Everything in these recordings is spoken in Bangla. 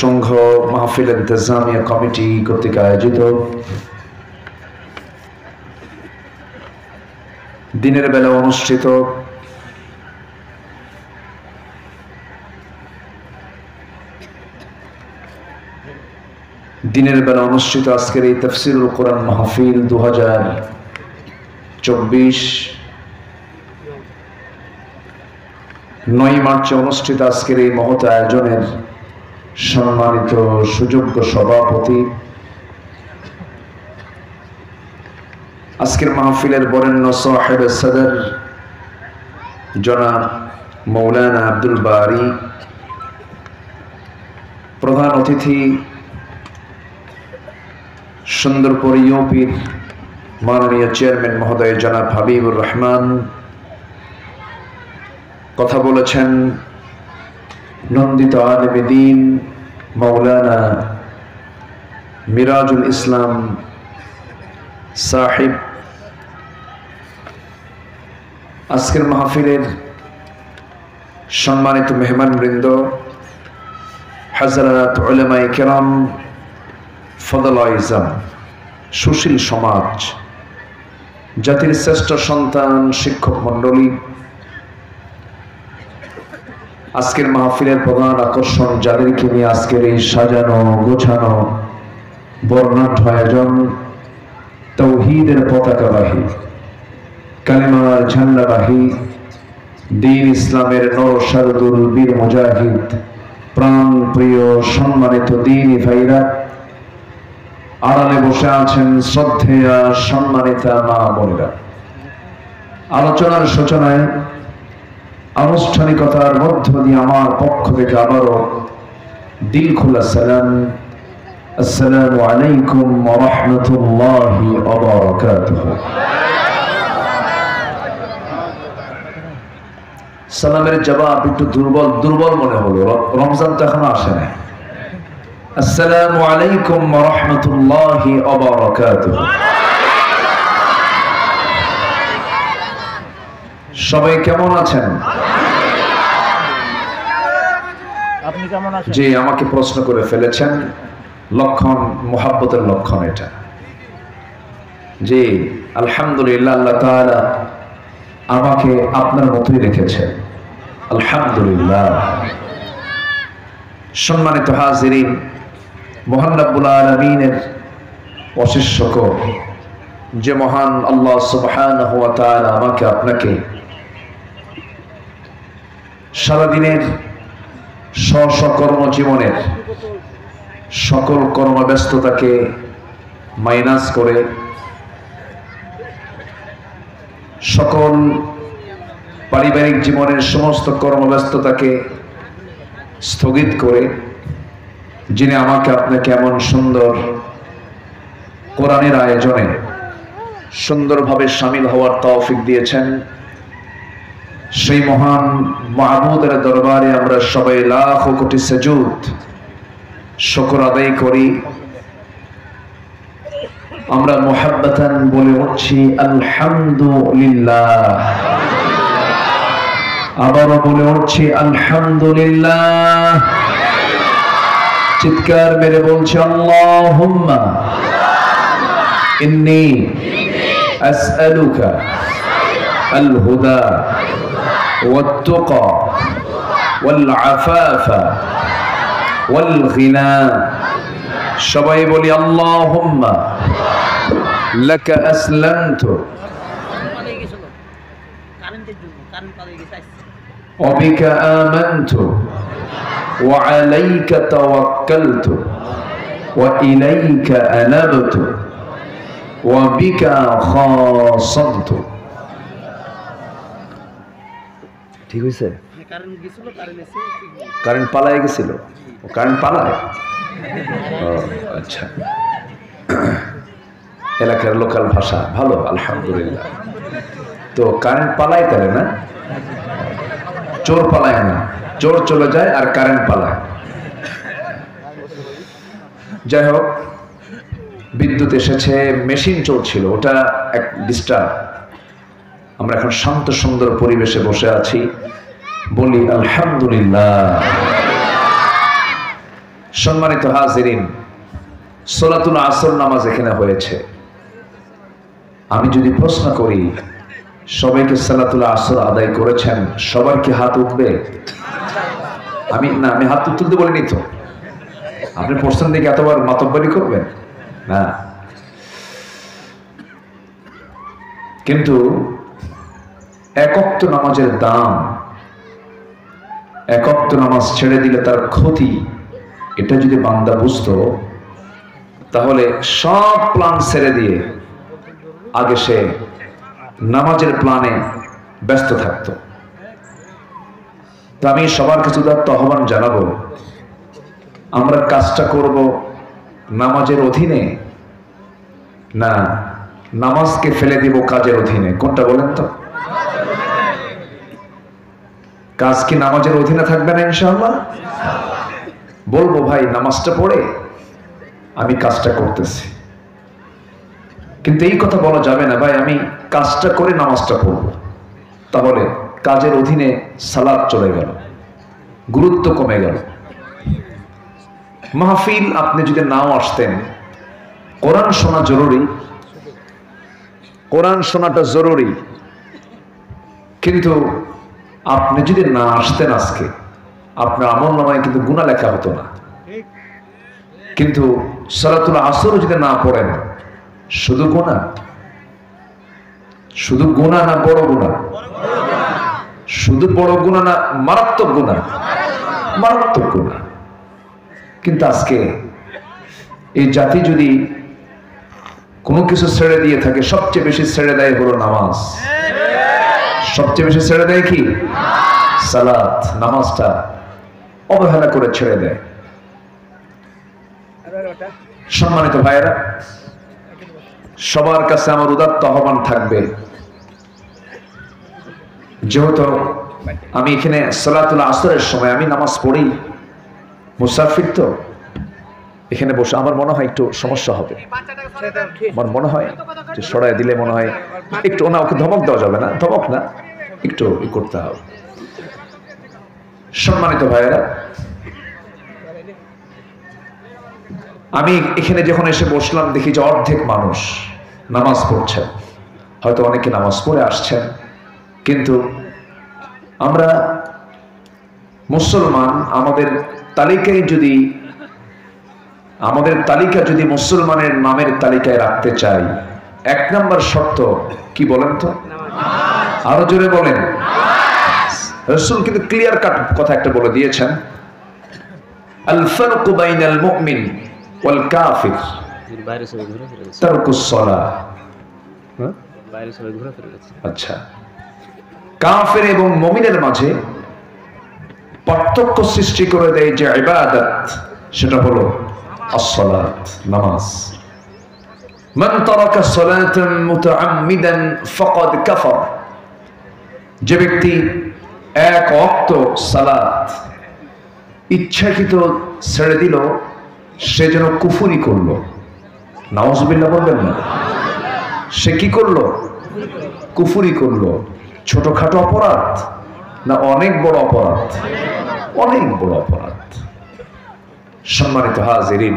সংঘ মাহফিল ইন্তেজামিয়া কমিটি কর্তৃক আয়োজিত দিনের বেলা অনুষ্ঠিত আজকের এই তাফসীরুল কোরআন মাহফিল 2024 9 মার্চে অনুষ্ঠিত আজকের এই মহৎ আয়োজনের সম্মানিত সুযোগ্য সভাপতি, আজকের মাহফিলের বরেণ্য সাহেব সদর জনাব মৌলানা আব্দুল বারী, প্রধান অতিথি সুন্দরপুর ইউপির মাননীয় চেয়ারম্যান মহোদয় জনাব হাবিবুর রহমান, কথা বলেছেন নন্দিত আলেমে দ্বীন মৌলানা মিরাজুল ইসলাম সাহিব। আজকের মাহফিলের সম্মানিত মেহমানবৃন্দ, হযরত উলামায়ে কেরাম, ফদলাইজাম, সুশীল সমাজ, জাতির শ্রেষ্ঠ সন্তান, শিক্ষক মণ্ডলী, আজকের মাহফিলের প্রধান আকর্ষণ যাদেরকে নিয়ে আজকের এই সাজানো গোছানো বর্ণাঢ্য আয়োজন, তাওহীদের পতাকাবাহী, কালেমার ঝান্ডাবাহী, দ্বীন ইসলামের নরসারদুল বীর মুজাহিদ, প্রাণ প্রিয় সম্মানিত দ্বীনি ভাইরা, আড়ালে বসে আছেন শ্রদ্ধেয়া সম্মানিতা মা বোনেরা। আলোচনার সূচনায় আনুষ্ঠানিকতার মধ্য দিয়ে আমার পক্ষ থেকে আবারও দিল খোলা সালাম, আসসালামু আলাইকুম ওয়া রাহমাতুল্লাহি ওয়া বারাকাতুহু। সালামের জবাব একটু দুর্বল মনে হলো, রমজান তো এখনো আসে না। আসসালামু আলাইকুম ওয়া রাহমাতুল্লাহি ওয়া বারাকাতুহু। সবাই কেমন আছেন? আপনি কেমন আছেন? জি, আমাকে প্রশ্ন করে ফেলেছেন, লক্ষণ মুহাব্বতের লক্ষণ এটা। জি, আলহামদুলিল্লাহ, আল্লাহ তাআলা আমাকে আপনার মতোই রেখেছেন, আলহামদুলিল্লাহ। সম্মানিত হাজিরিন, মহান রব্বুল আলামিনের অশেষ শুকর যে মহান আল্লাহ সুবহানাহু ওয়া তাআলা আমাকে আপনাকে সারাদিনের কর্মজীবনের সকল কর্মব্যস্ততাকে মাইনাস করে, সকল পারিবারিক জীবনের সমস্ত কর্মব্যস্ততাকে স্থগিত করে যিনি আমাকে আপনাকে এমন সুন্দর কোরআনের আয়োজনে সুন্দরভাবে শামিল হওয়ার তৌফিক দিয়েছেন, সেই মহান মাহবুদের দরবারে আমরা সবাই লাখ কোটি সুজুদ শুকর আদায় করি। আমরা মুহাব্বাতান বলে উঠছি আলহামদুলিল্লাহ, আবারও বলে উঠছি আলহামদুলিল্লাহ, চিৎকার মেরে বলছি আল্লাহুম্মা ইন্নী আসআলুকা আল হুদা ওয়াত তুকা ওয়াল আফাফা ওয়াল গিনা। সবাই বলি আল্লাহুম্মা লাকা আসলামতু ওয়া বিকা আমানতু ওয়া আলাইকা তাওয়াক্কালতু ওয়া ইলাইকা আনাবতু ওয়া বিকা খাসামতু। ঠিক হয়েছে? কারেন্ট পালায় গেছিল, কারেন্ট পালায়। আচ্ছা, এলাকার লোকাল ভাষা ভালো, আলহামদুলিল্লাহ। তো কারেন্ট পালায় তাহলে না, চোর পালায় না, চোর চলে যায় আর কারেন্ট পালায়। যাই হোক, বিদ্যুৎ এসেছে, মেশিন চলছিল, ওটা এক ডিস্টার্ব। আমরা এখন শান্ত সুন্দর পরিবেশে বসে আছি, বলি আলহামদুলিল্লাহ। সম্মানিত হাজিরিন, সালাতুল আসর নামাজ এখানে হয়েছে। আমি যদি প্রশ্ন করি সবাইকে সালাতুল আসর আদায় করেছেন, সবার কি হাত উঠবে? আমি হাত তুলতে বলিনি তো। আপনি প্রশ্ন দিকে এতবার মাতব্বরি করবেন না। কিন্তু এক ওয়াক্ত নামাজের দাম, এক ওয়াক্ত নামাজ ছেড়ে দিলে তার ক্ষতি, এটা যদি বান্দা বুঝতো তাহলে সব প্ল্যান ছেড়ে দিয়ে আগে সে নামাজের প্ল্যানে ব্যস্ত থাকতো। তো আমি সবার কাছে উদাত্ত আহ্বান জানাবো, আমরা কাজটা করব নামাজের অধীনে না নামাজকে ফেলে দিব কাজের অধীনে? কোনটা বলেন তো? কাজ কি নামাজের অধীনে থাকবে না ইনশাআল্লাহ? বলবো ভাই নামাজটা পড়ে আমি কাজটা করতেছি, কিন্তু এই কথা বলা যাবে না ভাই আমি কাজটা করে নামাজটা পড়ব, তাহলে কাজের অধীনে সালাত চলে গেল, গুরুত্ব কমে গেল। মাহফিল আপনি যদি নাও আসতেন, কোরআন শোনা জরুরি, কোরআন শোনাটা জরুরি, কিন্তু আপনি যদি না আসতেন আজকে আপনার আমলনামায় কিন্তু গুনাহ লেখা হতো না। কিন্তু সালাতুল আসর যদি না পড়েন, শুধু গুনাহ, শুধু গুনাহ না বড় গুনাহ? শুধু বড় গুনাহ না মারাত্মক গুনাহ? মারাত্মক গুনাহ। কিন্তু আজকে এই জাতি যদি কোনো কিছু ছেড়ে দিয়ে থাকে, সবচেয়ে বেশি ছেড়ে দেয় হলো নামাজ। সবচেয়ে বেশি ছেড়ে দেয় কি? সালাত। নামাজটা অবহেলা করে ছেড়ে দেয়। সম্মানিত ভাইয়েরা, সবার কাছে আমার উদাত্ত আহ্বান থাকবে, যেহেতু আমি এখানে সালাতুল আসরের সময় আমি নামাজ পড়ি, মুসাফির তো এখানে বসে আমার মনে হয় একটু সমস্যা হবে। আমার মনে হয় যে সরাই দিলে মনে হয় একটু, না ওকে ধমক দেওয়া যাবে না, ধমক না, একটু করতে হবে। সম্মানিত ভাইয়েরা, আমি এখানে যখন এসে বসলাম দেখি যে অর্ধেক মানুষ নামাজ পড়ছেন, হয়তো অনেকে নামাজ পড়ে আসছেন, কিন্তু আমরা মুসলমান, আমাদের তালিকা যদি মুসলমানের নামের তালিকায় রাখতে চাই, এক নম্বর শর্ত কি বলেন তো? আরো জোরে বলেন। রাসূল কিন্তু ক্লিয়ার কাট কথা একটা বলে দিয়েছেন, আল ফারকু বাইনাল মুমিন ওয়াল কাফির তারকুস সালাহ। আচ্ছা, কাফের এবং মুমিনের মাঝে পার্থক্য সৃষ্টি করে দেয় যে ইবাদত, সেটা হলো as-সালাত, নামাজ। মান তারাকা সালাতান মুতাআম্মিদান ফাকাদ কাফার, যে ব্যক্তি এক ওয়াক্ত সালাত ইচ্ছাকৃত ছেড়ে দিল, সে যেন কুফরি করলো। নাউজুবিল্লাহ বলবেন না? সে কি করলো? কুফরি করলো। ছোটখাটো অপরাধ না অনেক বড় অপরাধ? অনেক বড় অপরাধ। সম্মানিত হাজিরিন,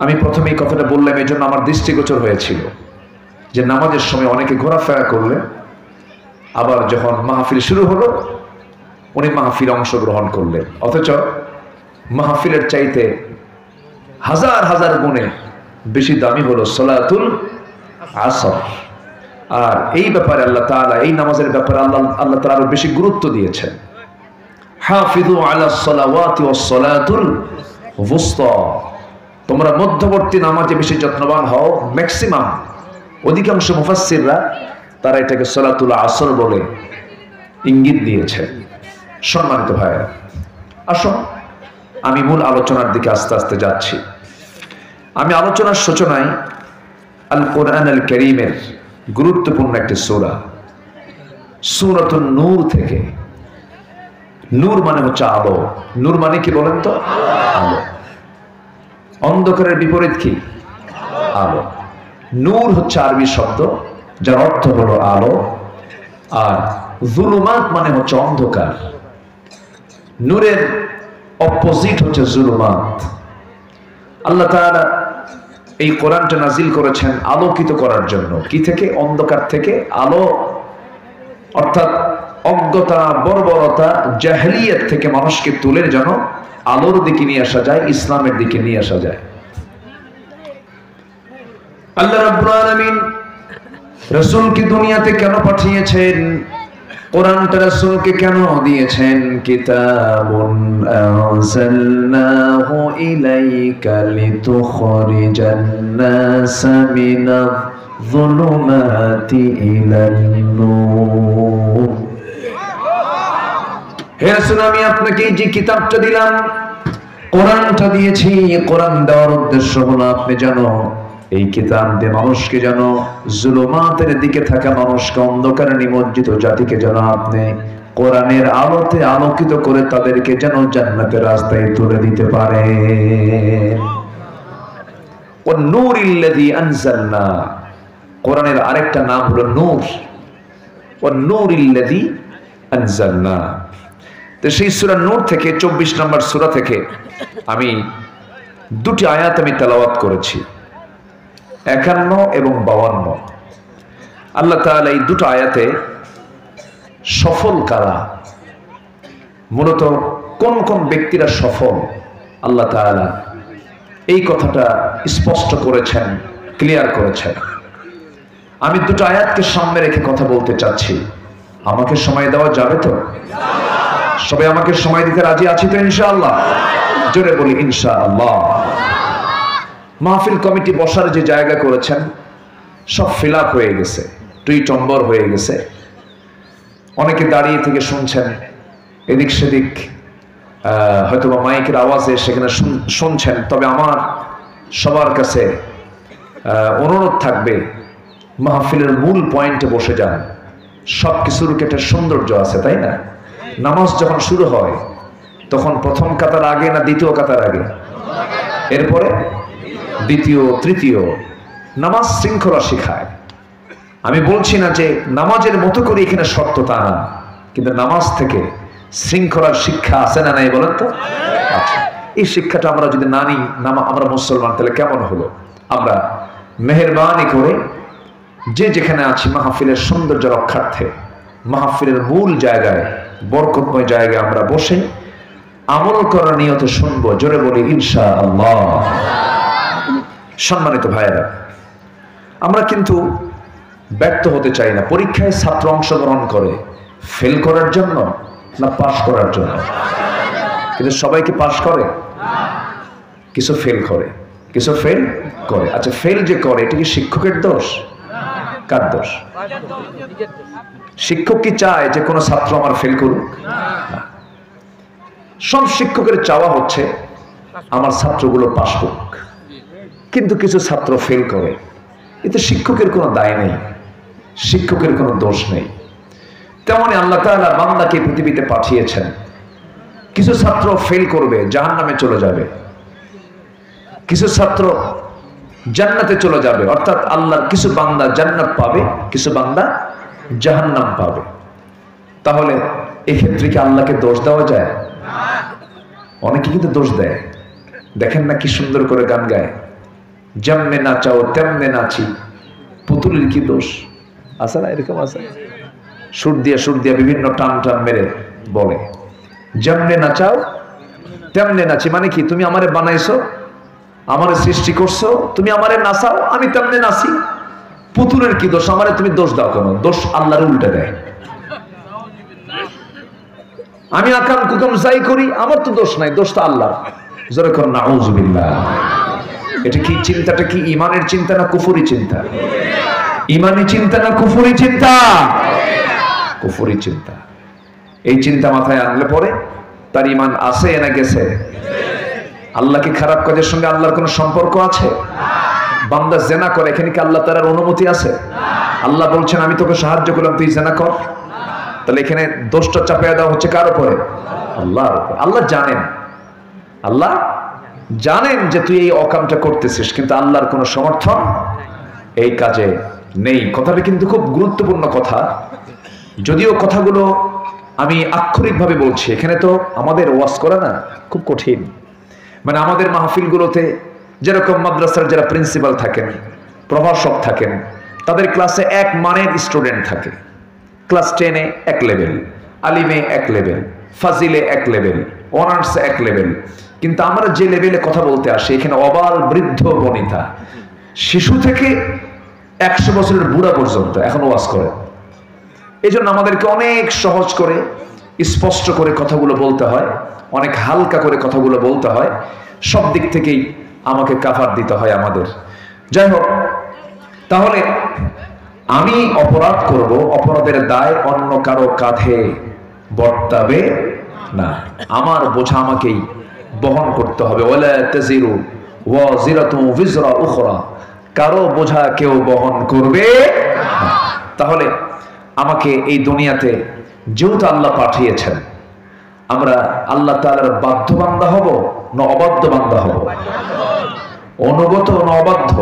আমি প্রথমে এই কথাটা বললাম এই জন্য আমার দৃষ্টিগোচর হয়েছিল যে নামাজের সময় অনেকে ঘোরাফেরা করলে, আবার যখন মাহফিল শুরু হলো উনি মাহফিল অংশগ্রহণ করলেন, অথচ মাহফিলের চাইতে হাজার হাজার গুণে বেশি দামি হলো সালাতুল আসর। আর এই ব্যাপারে আল্লাহ তাআলা, এই নামাজের ব্যাপারে আল্লাহ তাআলা আরো বেশি গুরুত্ব দিয়েছেন। হাফিযু আলাস সালাওয়াতি ওয়াস সালাতুল ওয়ুসতা, তোমরা মধ্যবর্তী নামাজে বেশি যত্নবান হও। ম্যাক্সিমাম, অধিকাংশ মুফাসসিররা তারা এটাকে সালাতুল আসর বলে ইঙ্গিত দিয়েছে। সম্মানিত ভাইরা, আসুন আমি মূল আলোচনার দিকে আস্তে আস্তে যাচ্ছি। আমি আলোচনার সূচনায় আল কোরআন আল কারীমের গুরুত্বপূর্ণ একটি সূরা, সূরাতুন নূর থেকে। নূর মানে হচ্ছে আলো। নূর মানে কি বলেন তো? আলো। অন্ধকারের বিপরীত কি? আলো। নূর হচ্ছে আরবি শব্দ যার অর্থ হলো আলো, আর যুলুমাত মানে হচ্ছে অন্ধকার। নূরের অপোজিট হচ্ছে জুলুমাত। আল্লাহ তাআলা এই কোরআনটা নাজিল করেছেন আলোকিত করার জন্য। কি থেকে? অন্ধকার থেকে আলো, অর্থাৎ অজ্ঞতা, বর্বরতা, জাহেলিয়াত থেকে মানুষকে তুলে যেন আলোর দিকে নিয়ে আসা যায়, ইসলামের দিকে নিয়ে আসা যায়। আল্লাহ রাব্বুল আলামিন রাসূলকে দুনিয়াতে কেন পাঠিয়েছেন? কোরআনটা রাসূলকে কেন দিয়েছেন? কিতাবুন আনজালনাহু ইলাইকা লিতুখরিজান নাসা মিনাজ যুলুমাতি ইলান নূর। হে রাসূল, আমি আপনাকে যে কিতাবটা দিলাম, কোরআনটা দিয়েছি, কোরআন দেওয়ার উদ্দেশ্য হলো আপনি জানো এই কিতাব দিয়ে মানুষকে যেন জুলুমাতের দিকে থাকা মানুষকে, অন্ধকারে নিমজ্জিত জাতিকে যেন আপনি কোরআনের আলোতে আলোকিত করে তাদেরকে যেন জান্নাতের রাস্তায় তুলে দিতে পারে। ওয়ান নূরিল্লাযী আনজালনা, কোরআনের আরেকটা নাম হলো নূর। ওয়ান নূরিল্লাযী আনজালনা। তো সেই সূরা নূর থেকে 24 নম্বর সূরা থেকে আমি দুটি আয়াত আমি তেলাওয়াত করেছি, 51 এবং 52। আল্লাহ তাআলা এই দুটো আয়াতে সফল কারা, মূলত কোন কোন ব্যক্তিরা সফল, আল্লাহ তাআলা এই কথাটা স্পষ্ট করেছেন, ক্লিয়ার করেছেন। আমি দুটো আয়াতকে সামনে রেখে কথা বলতে চাচ্ছি। আমাকে সময় দেওয়া যাবে তো? সবাই আমাকে সময় দিতে রাজি আছি তো ইনশাআল্লাহ? জোরে বলি ইনশাআল্লাহ। মাহফিল কমিটি বসার যে জায়গা করেছেন সব ফিল আপ হয়ে গেছে, টুইটম্বর হয়ে গেছে। অনেকে দাঁড়িয়ে থেকে শুনছেন, এদিক সেদিক হয়তো বা মাইকের আওয়াজে সেখানে শুনছেন। তবে আমার সবার কাছে অনুরোধ থাকবে, মাহফিলের মূল পয়েন্টে বসে যান। সব কিছুর একটা সৌন্দর্য আছে, তাই না? নামাজ যখন শুরু হয় তখন প্রথম কাতার আগে না দ্বিতীয় কাতার আগে? এরপরে দ্বিতীয়, তৃতীয়। নামাজ শৃঙ্খলা শেখায়। আমি বলছি না যে নামাজের মতো করে এখানে শর্ত তা না, কিন্তু নামাজ থেকে শৃঙ্খলার শিক্ষা আছে না নাই বলেন তো? আচ্ছা, এই শিক্ষাটা আমরা যদি না নিই, আমরা মুসলমান, তাহলে কেমন হলো? আমরা মেহেরবানি করে যে যেখানে আছি মাহফিলের সৌন্দর্য রক্ষার্থে, মাহফিলের মূল জায়গায়, বরকতময় জায়গায় আমরা বসে আমল করার নিয়তে শুনবো। জোরে বলি ইনশাআল্লাহ। সম্মানিত ভাইয়েরা, আমরা কিন্তু ব্যর্থ হতে চাই না। পরীক্ষায় ছাত্র অংশগ্রহণ করে ফেল করার জন্য না পাস করার জন্য? কিন্তু সবাইকে পাস করে? কিছু ফেল করে, কিছু ফেল করে। আচ্ছা, ফেল যে করে এটা কি শিক্ষকের দোষ? কার দোষ? শিক্ষক কি চায় যে কোনো ছাত্র আমার ফেল করুক? না। সব শিক্ষকের চাওয়া হচ্ছে আমার ছাত্রগুলো পাস করুক, কিন্তু কিছু ছাত্র ফেল করে। এতে শিক্ষকের কোনো দায় নেই, শিক্ষকের কোনো দোষ নেই। তেমনি আল্লাহ তাআলা বান্দাকে পৃথিবীতে পাঠিয়েছেন। কিছু ছাত্র ফেল করবে, জাহান্নামে চলে যাবে। কিছু ছাত্র জান্নাতে চলে যাবে, অর্থাৎ আল্লাহর কিছু বান্দা জান্নাত পাবে, কিছু বান্দা জাহান্নাম পাবে। তাহলে এক্ষেত্রে কি আল্লাহকে দোষ দেওয়া যায়? অনেকে কিন্তু দোষ দেয়। দেখেন না কি সুন্দর করে গান গায়, যেমনে নাচাও তেমনে নাচি, পুতুলের কি দোষ? আছে না? এরকম আছে। সুর দিয়া বিভিন্ন টান টান মেরে বলে, যেমনে নাচাও তেমনে নাচি। মানে কি? তুমি আমারে বানাইছো, আমারে সৃষ্টি করছো, তুমি আমারে নাচাও, আমি তেমনে নাচি। পুতুলের কি দোষ? আমারে তুমি দোষ দাও কেন? দোষ আল্লাহর উল্টে দেয়। আমি আকাম কুকাম যাই করি, আমার তো দোষ নাই, দোষ তো আল্লাহর। জোরে কর নাউযুবিল্লাহ। এটা কি চিন্তাটা কি ইমানের চিন্তা না কুফরি চিন্তা? ইমানি চিন্তা না কুফরি চিন্তা? কুফরি চিন্তা। এই চিন্তা মাথায় আনলে পরে তার ইমান আছে না গেছে? আল্লাহ কি খারাপ কাজের সঙ্গে আল্লাহর কোনো সম্পর্ক আছে? বান্দা জেনা করে, এখানে কি আল্লাহ তাআলার অনুমতি আছে? আল্লাহ বলছেন আমি তোকে সাহায্য করলাম, তুই জেনা কর। তাহলে এখানে দোষটা চাপিয়ে দেওয়া হচ্ছে কার উপরে? আল্লাহর উপরে। আল্লাহ জানেন, আল্লাহ জানেন যে তুই এই অকামটা করতেছিস, কিন্তু আল্লাহর কোনো সমর্থন এই কাজে নেই। কথাটা কিন্তু খুব গুরুত্বপূর্ণ কথা। যদিও কথাগুলো আমি আক্ষরিকভাবে বলছি, এখানে তো আমাদের ওয়াজ করা না খুব কঠিন। মানে আমাদের মাহফিলগুলোতে যেরকম মাদ্রাসার যারা প্রিন্সিপাল থাকেন, প্রভাষক থাকেন, তাদের ক্লাসে এক মানের স্টুডেন্ট থাকে। ক্লাস 10-এ এক লেভেল, আলিমে এক লেভেল, ফাজিলে এক লেভেল, অনার্সে এক লেভেল। কিন্তু আমরা যে লেভেলে কথা বলতে আসি, এখানে অবাল বৃদ্ধ বনিতা, শিশু থেকে 100 বছরের বুড়া পর্যন্ত এখন ওয়াজ করে। এই জন্য আমাদেরকে অনেক সহজ করে, স্পষ্ট করে কথাগুলো বলতে হয়, অনেক হালকা করে কথাগুলো বলতে হয়। সব দিক থেকেই আমাকে কাভার দিতে হয় আমাদের। যাই হোক, তাহলে আমি অপরাধ করব, অপরাধের দায় অন্য কারো কাঁধে বর্তাবে না, আমার বোঝা আমাকেই বহন করতে হবে। ওয়ালা তাজিরু ওয়াজিরাতুন বিজরা উখরা, কারো বোঝা কেউ বহন করবে না। তাহলে আমাকে এই দুনিয়াতে যেহেতু আল্লাহ পাঠিয়েছেন, আমরা আল্লাহ তাআলার বাধ্য বান্দা হব না অবাধ্য বান্দা হব? অনুগত না অবাধ্য?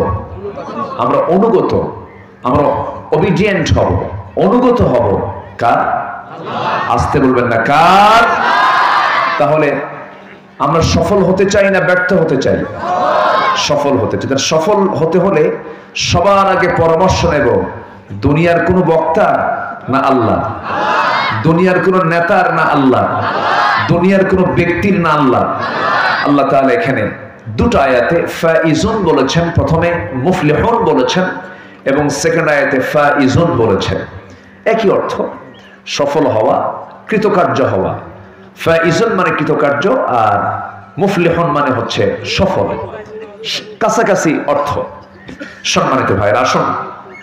আমরা অনুগত, আমরা ওবিডিয়েন্ট হব, অনুগত হব কার? আসতে বলবেন না, কার? তাহলে আমরা সফল হতে চাই না ব্যর্থ হতে চাই? সফল হতে চাই। সফল হতে হলে সবার আগে পরামর্শ নেব দুনিয়ার কোনো বক্তা না আল্লাহ, দুনিয়ার কোনো নেতার না আল্লাহ, দুনিয়ার কোনো ব্যক্তির না আল্লাহ। আল্লাহ তাআলা এখানে দুটো আয়াতে ফাইজুন বলেছেন, প্রথমে মুফলিহুন বলেছেন এবং সেকেন্ড আয়াতে ফাইজুন বলেছেন। একই অর্থ, সফল হওয়া, কৃতকার্য হওয়া। ফাইজুন মানে কৃতকার্য আর মুফলিহুন মানে হচ্ছে সফল, কাছাকাছি অর্থ। সম্মানিত ভাইরা, আসুন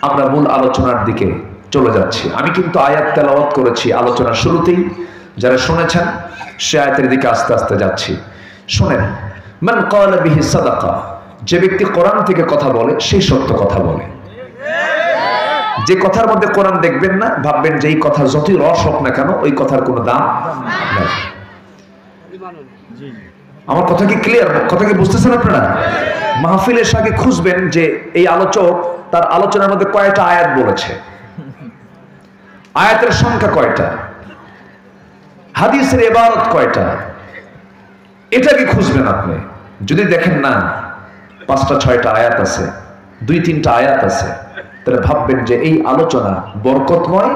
আমরা মূল আলোচনার দিকে চলে যাচ্ছি। আমি কিন্তু আয়াত তেলাওয়াত করেছি আলোচনার শুরুতেই, যারা শুনেছেন সে আয়াতের দিকে আস্তে আস্তে যাচ্ছি। শুনেন, মান ক্বালা বিহি সাদাকা, যে ব্যক্তি কোরআন থেকে কথা বলে সেই সত্য কথা বলে। যে কথার মধ্যে কোরআন দেখবেন না, ভাববেন যে এই কথা যতই রস হোক না কেন ওই কথার কোনো দাম নেই। আমার কথা কি ক্লিয়ার? কথা কি বুঝতেছেন আপনারা? মাহফিলের সাথে খুঁজবেন যে এই আলোচক তার আলোচনার মধ্যে কয়টা আয়াত বলেছে, আয়াতের সংখ্যা কয়টা, হাদিসের ইবারত কয়টা, এটা কি খুঁজবেন আপনি। যদি দেখেন না 5টা-6টা আয়াত আছে, 2-3টা আয়াত আছে, তাহলে ভাববেন যে এই আলোচনা বরকতময়,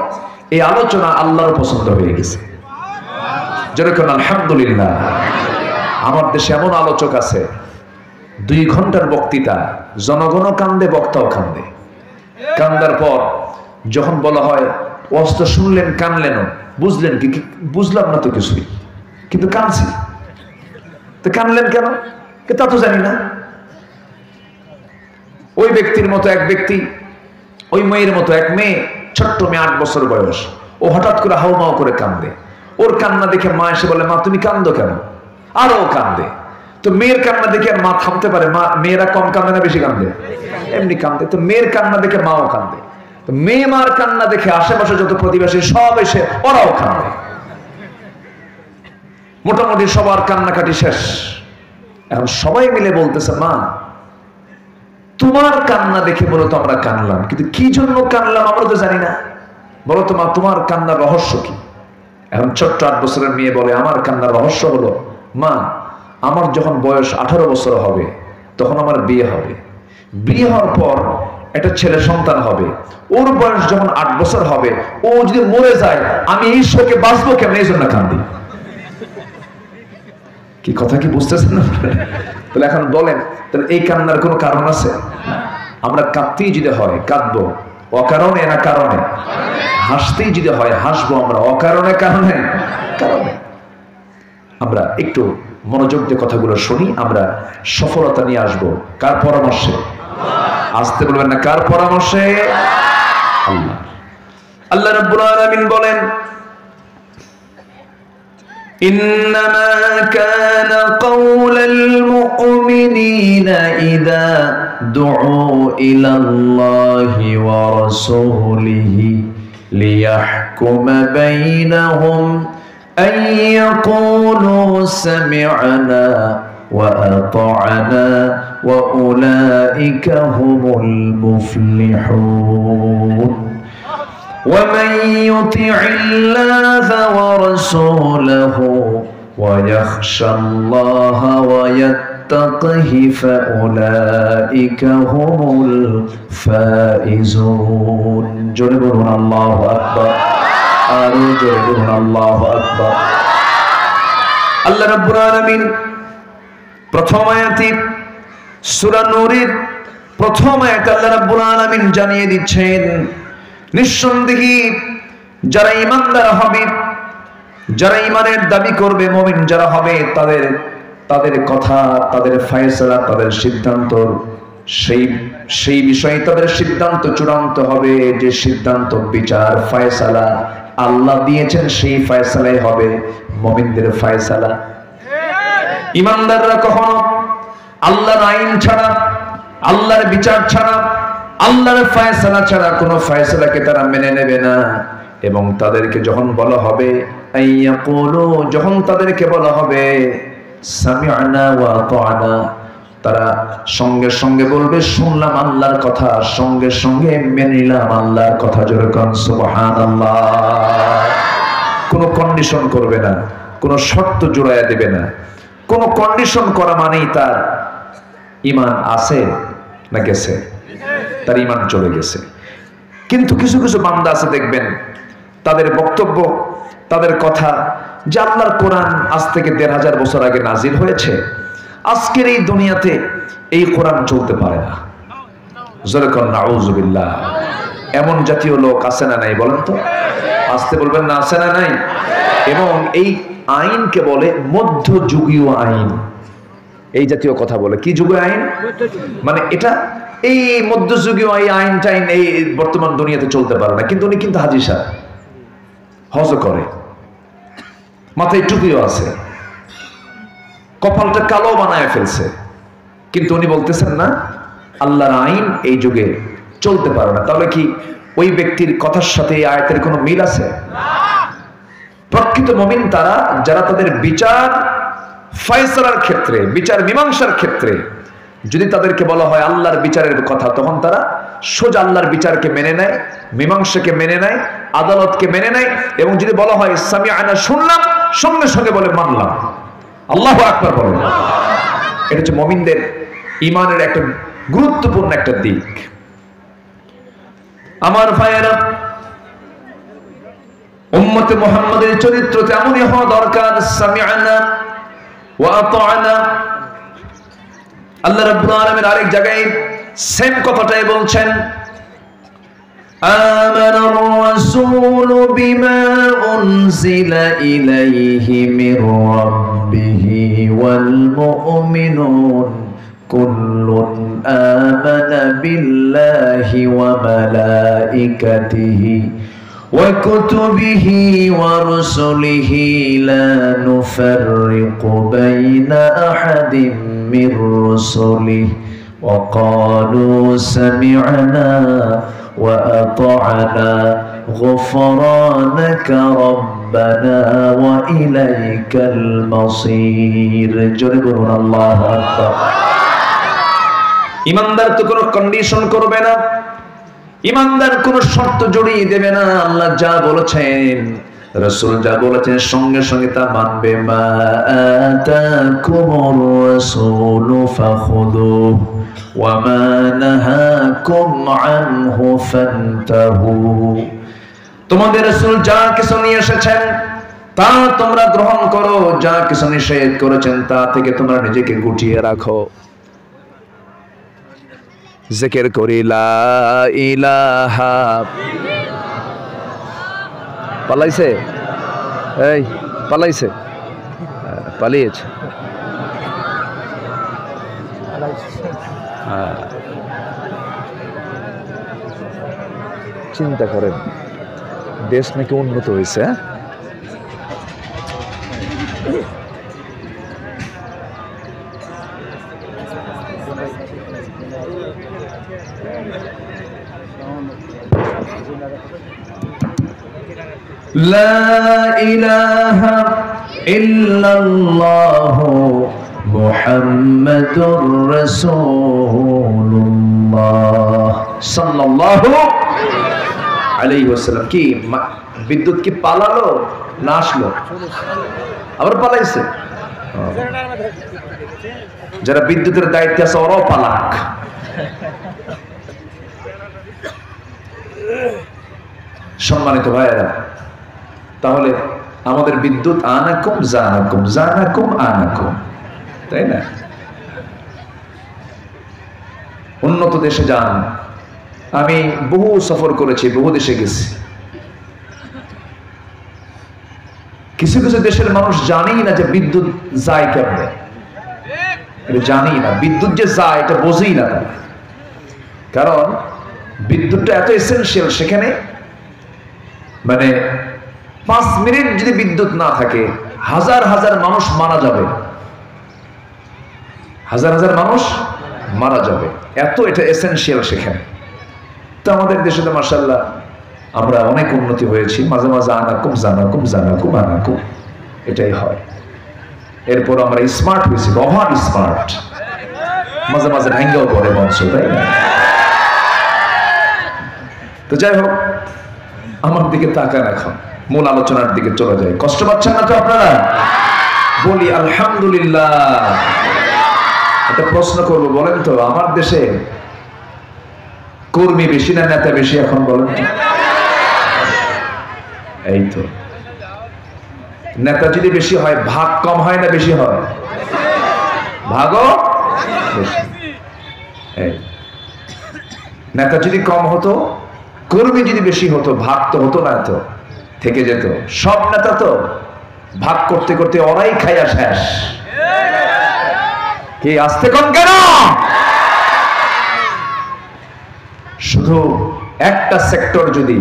এই আলোচনা আল্লাহর পছন্দ হয়ে গেছে। যেরকম আলহামদুলিল্লাহ, আমার দেশে এমন আলোচক আছে 2 ঘন্টার বক্তৃতা, জনগণও কান্দে, বক্তাও কান্দে। কান্দার পর যখন বলা হয় ওয়াজটা শুনলেন, কানলেনও, বুঝলেন কি? বুঝলাম না তো কিছুই, কিন্তু কানছি। তো কানলেন কেন? তা তো জানি না। ওই ব্যক্তির মতো এক ব্যক্তি, ওই মেয়ের মতো এক মেয়ে, ছোট্ট মেয়ে, 8 বছর বয়স, ও হঠাৎ করে হাউমাউ করে কান্দে। ওর কান্না দেখে মা এসে বলে, মা তুমি কান্দো কেন? আরো কান্দে। তো মেয়ের কান্না দেখে আর মা থামতে পারে? মেয়েরা কম কান্দে না বেশি কান্দে? এমনি কান্দে। তো মেয়ের কান্না দেখে মাও কান্দে। তো মেয়ে মার কান্না দেখে আশেপাশে যত প্রতিবেশী সব এসে ওরাও কান্দে। মোটামুটি সবার কান্নাকাটি শেষ। এখন সবাই মিলে বলতেছে, মা তোমার কান্না দেখে বলো তো আমরা কানলাম, কিন্তু কি জন্য কানলাম আমরা তো জানি না। বলো তো মা, তোমার কান্নার রহস্য কি? এখন ছোট্ট 8 বছরের মেয়ে বলে, আমার কান্নার রহস্য হলো, মা আমার যখন বয়স 18 বছর হবে তখন আমার বিয়ে হবে, বিয়ে হওয়ার পর একটা ছেলে সন্তান হবে, ওর বয়স যখন 8 বছর হবে, ও যদি মরে যায় আমি এই শোকে বাঁচবো কেমন, এই জন্য কান্দি। কি কথা কি বুঝতেছেন না? তাহলে এখন বলেন, তাহলে এই কান্নার কোনো কারণ আছে? আমরা কাঁদতেই যদি হয় কাঁদবো অকারণে না কারণে? হাসতেই যদি হয় হাসবো আমরা অকারণে কারণে? কারণে। আমরা একটু মনোযোগ দিয়ে কথাগুলো শুনি, আমরা সফলতা নিয়ে আসবো কার পরামর্শে? আসতে বলবেন না, কার পরামর্শে? আল্লাহ। আল্লাহ রাব্বুল আলামিন বলেন, إنما كان قول المؤمنين إذا دعوا إلى الله ورسوله ليحكم بينهم أن يقولوا سمعنا وأطعنا وأولئك هم المفلحون ومن يطع الله ورسوله ويخشى الله ويتقه فأولئك هم الفائزون جربون الله أكبر جربون الله أكبر আল্লাহ রাব্বুল আলামিন প্রথম আয়াতে সূরা নূরের প্রথম আয়াতে আল্লাহ রাব্বুল আলামিন জানিয়ে দিচ্ছেন নিঃসন্দেহে যারা ঈমানদার হবে, যারা ঈমানের দাবি করবে, মুমিন যারা হবে, তাদের কথা, তাদের ফয়সালা, তাদের সিদ্ধান্ত, সেই বিষয়ে তাদের সিদ্ধান্ত চূড়ান্ত হবে। যে সিদ্ধান্ত, বিচার, ফয়সালা আল্লাহ দিয়েছেন, সেই ফয়সালাই হবে মুমিনদের ফয়সালা। ঈমানদাররা কখনো আল্লাহর আইন ছাড়া, আল্লাহর বিচার ছাড়া, আল্লাহর ফয়সালা ছাড়া কোনো ফয়সালাকে তারা মেনে নেবে না। এবং তাদেরকে যখন বলা হবে আইয়াকুলু, যখন তাদেরকে বলা হবে সামি'না ওয়া আতা'না, তারা সঙ্গে সঙ্গে বলবে শুনলাম আল্লাহর কথা, সঙ্গে সঙ্গে মেনে নিলাম আল্লাহর কথা। জোরে কোন সুবহানাল্লাহ। কোনো কন্ডিশন করবে না, কোনো শর্ত জোড়ায়া দেবে না। কোনো কন্ডিশন করা মানেই তার ঈমান আছে না গেছে, তার ঈমান চলে গেছে। কিন্তু কিছু কিছু বান্দা আছে দেখবেন, তাদের বক্তব্য, তাদের কথা যে আল্লাহর কোরআন আজ থেকে ১৫০০ বছর আগে নাজিল হয়েছে, আজকের এই দুনিয়াতে এই কোরআন চলতে পারে না। যরকন নাউযুবিল্লাহ। এমন জাতীয় লোক আছে না নাই বলেন তো? আসতে বলবেন না, আছে না নাই? এবং এই আইনকে বলে মধ্যযুগীয় আইন। এই জাতীয় কথা বলে কি যুগীয় আইন, মানে এটা এই মধ্যযুগীয় এই আইন টাইন এই বর্তমান দুনিয়াতে চলতে পারে না। কিন্তু উনি কিন্তু হাজী সাহেব, হজ করে, মাথায় টুপিও আছে, কপালটা কালো বানায় ফেলছে, কিন্তু উনি বলতেছেন না আল্লাহর আইন এই যুগে চলতে পারে না। তাহলে কি ওই ব্যক্তির কথার সাথে এই আয়াতের কোনো মিল আছে? প্রকৃত মুমিন তারা যারা তাদের বিচার ফয়সালার ক্ষেত্রে, বিচার মীমাংসার ক্ষেত্রে যদি তাদেরকে বলা হয় আল্লাহর বিচারের কথা, তখন তারা সোজা আল্লাহর বিচারকে মেনে নেয়, মীমাংসাকে মেনে নেয়, আদালতকে মেনে নেয়। এবং যদি বলা হয় সামি'না, শুনলাম, সঙ্গে সঙ্গে বলে মানলাম। আল্লাহু আকবার বলেন। এটা হচ্ছে মুমিনদের ঈমানের একটা গুরুত্বপূর্ণ একটা দিক। আমার ভাইয়েরা, উম্মতে মুহাম্মাদের চরিত্র তেমনই হওয়া দরকার। সামি'না ওয়া আতা'না। আল্লাহ রাব্বুল আলামিন আরেক জায়গায় সেম কথাটাই বলছেন, আমানার রাসূলু বিমা উনজিলা ইলাইহি মির রাব্বিহি ওয়াল মুমিনুন কুল্লুন আমানা বিল্লাহি ওয়া মালাইকাতিহি ওয়া কুতুবিহি ওয়া রুসুলিহি লা নুফাররিকু বাইনা আহাদিন মির রুসুলিহি ওয়া ক্বালু সামি'না ওয়া আতা'না গুফরানাকা রাব্বানা ওয়া ইলাইকাল মাসীর। জোরে বলুন আল্লাহু আকবার। ঈমানদার তো কোনো কন্ডিশন করবে না, ঈমানদার কোনো শর্ত জড়িয়ে দেবে না। আল্লাহ যা বলেছেন, রাসূল যা বলেছেন, সঙ্গে সঙ্গে তা মানবে। মা আতাকুমুর রাসূলু ফাখুযুহু ওয়া মা নাহাকুম আনহু ফান্তাহু। তোমাদের রাসূল যা কিছু নিয়ে এসেছেন তা তোমরা গ্রহণ করো, যা কিছু নিষেধ করেছেন তা থেকে তোমরা নিজেকে গুটিয়ে রাখো। জিকির করি লা ইলাহা। পালাইছে, এই পালাইছে, পালিয়েছে। চিন্তা করেন, দেশ নাকি উন্নত হয়েছে। لا إله إلا الله محمد رسول الله صلى الله আলাইহি ওয়াসাল্লাম কি বিদ্যুৎ কি পালালো না আসলো? আবার পালাইছে। যারা বিদ্যুতের দায়িত্বে আছে ওরাও পালাক। সম্মানিত ভাইয়েরা, তাহলে আমাদের বিদ্যুৎ আনাকুম জানাকুম জানাকুম আনাকুম, তাই না? উন্নত দেশে যান, আমি বহু সফর করেছি, বহু দেশে গেছি। কিছু কিছু দেশের মানুষ জানেই না যে বিদ্যুৎ যায় কেমনে, এটা জানি না। বিদ্যুৎ যে যায় এটা বোঝেই না, কারণ বিদ্যুৎটা এত এসেনশিয়াল সেখানে। মানে 5 মিনিট যদি বিদ্যুৎ না থাকে হাজার হাজার মানুষ মারা যাবে, হাজার হাজার মানুষ মারা যাবে, এত এটা এসেনশিয়াল সেখানে। তো আমাদের দেশে তো মাশাআল্লাহ আমরা অনেক উন্নতি হয়েছি, মাঝে মাঝে আনাকুম জানাকুম জানাকুম আনাকুম এটাই হয়। এরপর আমরা স্মার্ট হয়েছি, ওভার স্মার্ট, মাঝে মাঝে ভেঙ্গেও পড়ে বংশ, তাই না? তো যাই হোক, আমার দিকে তাকান, এখন মূল আলোচনার দিকে চলে যায়। কষ্ট পাচ্ছেন না তো আপনারা? বলি আলহামদুলিল্লাহ। একটা প্রশ্ন করব, বলেন তো আমার দেশে কর্মী বেশি না নেতা বেশি এখন, বলেন তো? এই তো, নেতা যদি বেশি হয় ভাগ কম হয় না বেশি হয়? ভাগও বেশি। এই নেতা যদি কম হতো, কর্মী যদি বেশি হতো, ভাগ তো হতো না, তো থেকে যেত। সব নেতা তো ভাগ করতে করতে ওরাই খাইয়া শেষ। কি আসতে কম কেন? শুধু একটা সেক্টর যদি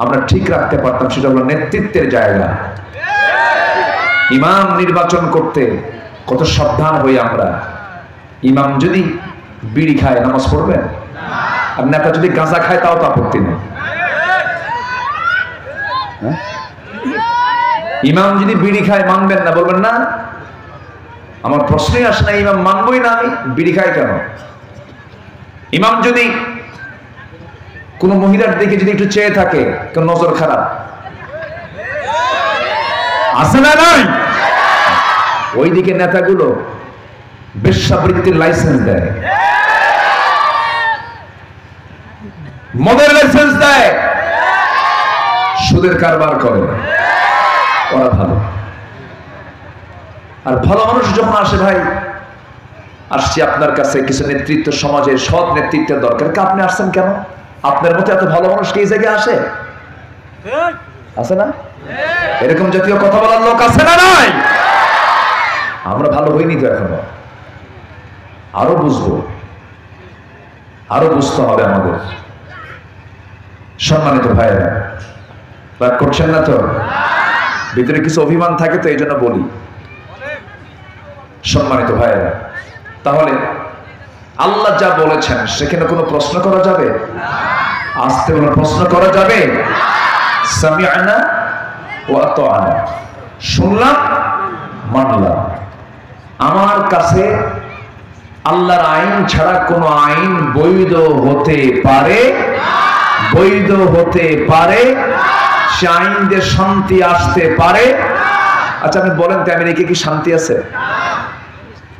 আমরা ঠিক রাখতে পারতাম, সেটা হলো নেতৃত্বের জায়গা। ইমাম নির্বাচন করতে কত সাবধান হই আমরা। ইমাম যদি বিড়ি খায় নামাজ পড়বেন, আর নেতা যদি গাঁজা খায় তাও তো আপত্তি নেই। ইমাম যদি বিড়ি খায় মানবেন না, বলবেন না? আমার প্রশ্নই আসে না, ইমাম মানবই না আমি, বিড়ি খায় কেন? ইমাম যদি কোন মহিলার দিকে যদি একটু চেয়ে থাকে, কোন নজর খারাপ আছে না? নাই। ওইদিকে নেতাগুলো বেশ্যাবৃত্তির লাইসেন্স দেয়, মদের লাইসেন্স দেয়, সুদের কারবার করে। ওরা ভালো। আর ভালো মানুষ যখন আসে, ভাই আসছি আপনার কাছে, কিছু নেতৃত্ব, সমাজের সৎ নেতৃত্বের দরকার। আপনি আসছেন কেন? আপনার মতো এত ভালো মানুষ কি এই জায়গায় আসে? আছে না? এরকম জাতীয় কথা বলার লোক আছে না? নাই। আমরা ভালো হইনি তো এখনো, আরো বুঝবো, আরো বুঝতে হবে আমাদের। সম্মানিত ভাইয়েরা, রাগ করছেন না তো? ভিতরে কিছু অভিমান থাকে তো, এই জন্য বলি। সম্মানিত ভাইয়েরা, তাহলে আল্লাহ যা বলেছেন সেখানে কোনো প্রশ্ন করা যাবে? আস্তে কোনো প্রশ্ন করা যাবে? সামিআনা ওয়া আতাআনা, শুনলাম মানলাম। আমার কাছে আল্লাহর আইন ছাড়া কোনো আইন বৈধ হতে পারে, বৈধ হতে পারে, সে আইন দিয়ে শান্তি আসতে পারে। আচ্ছা আপনি বলেন তো, আমেরিকায় কি শান্তি আছে?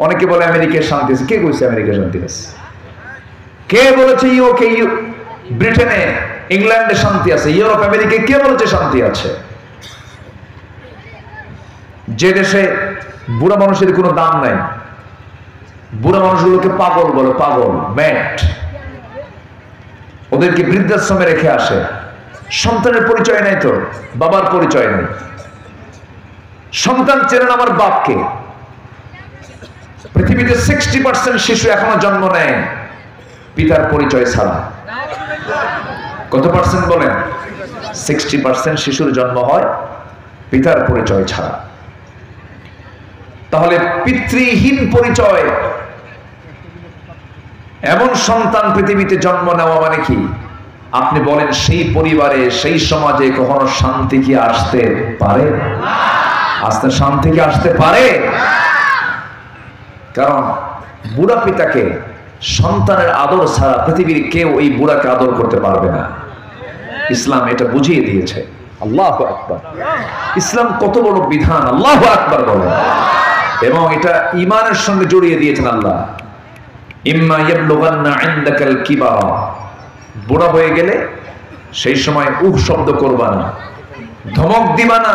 অনেকে বলে আমেরিকার শান্তি আছে। কে কইছে আমেরিকার শান্তি আছে? কে বলেছে ইউকে, ব্রিটেনে, ইংল্যান্ডে শান্তি আছে? ইউরোপ, আমেরিকায় কে বলেছে শান্তি আছে? যে দেশে বুড়া মানুষের কোনো দাম নাই, বুড়া মানুষগুলোকে পাগল বলে, পাগল, ম্যাট, ওদেরকে বৃদ্ধাশ্রমে রেখে আসে। সন্তানের পরিচয় নাই তো, বাবার পরিচয় নেই। সন্তান চেনেন আমার বাপকে। পৃথিবীতে 60% শিশু এখনো জন্ম নেয় পিতার পরিচয় ছাড়া। কত পার্সেন্ট বলেন? 60% শিশুর জন্ম হয় পিতার পরিচয় ছাড়া। তাহলে পিতৃহীন পরিচয় এমন সন্তান পৃথিবীতে জন্ম নেওয়া মানে কি? আপনি বলেন সেই পরিবারে, সেই সমাজে কখনো শান্তি কি আসতে পারে? আসতে শান্তি কি আসতে পারে? কারণ বুড়া পিতাকে সন্তানের আদর ছাড়া পৃথিবীর কেউ ওই বুড়াকে আদর করতে পারবে না। ইসলাম এটা বুঝিয়ে দিয়েছে। আল্লাহু আকবার। ইসলাম কত বড় বিধান, আল্লাহু আকবার বলেন। এবং এটা ঈমানের সঙ্গে জড়িয়ে দিয়েছেন আল্লাহ। ইম্মা ইয়াবলুগান্না ইনদাকাল কিবারা, বুড়া হয়ে গেলে সেই সময় উহ শব্দ করবা না, ধমক দিবা না,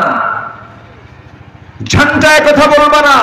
ঝান্ডায় কথা বলবা না।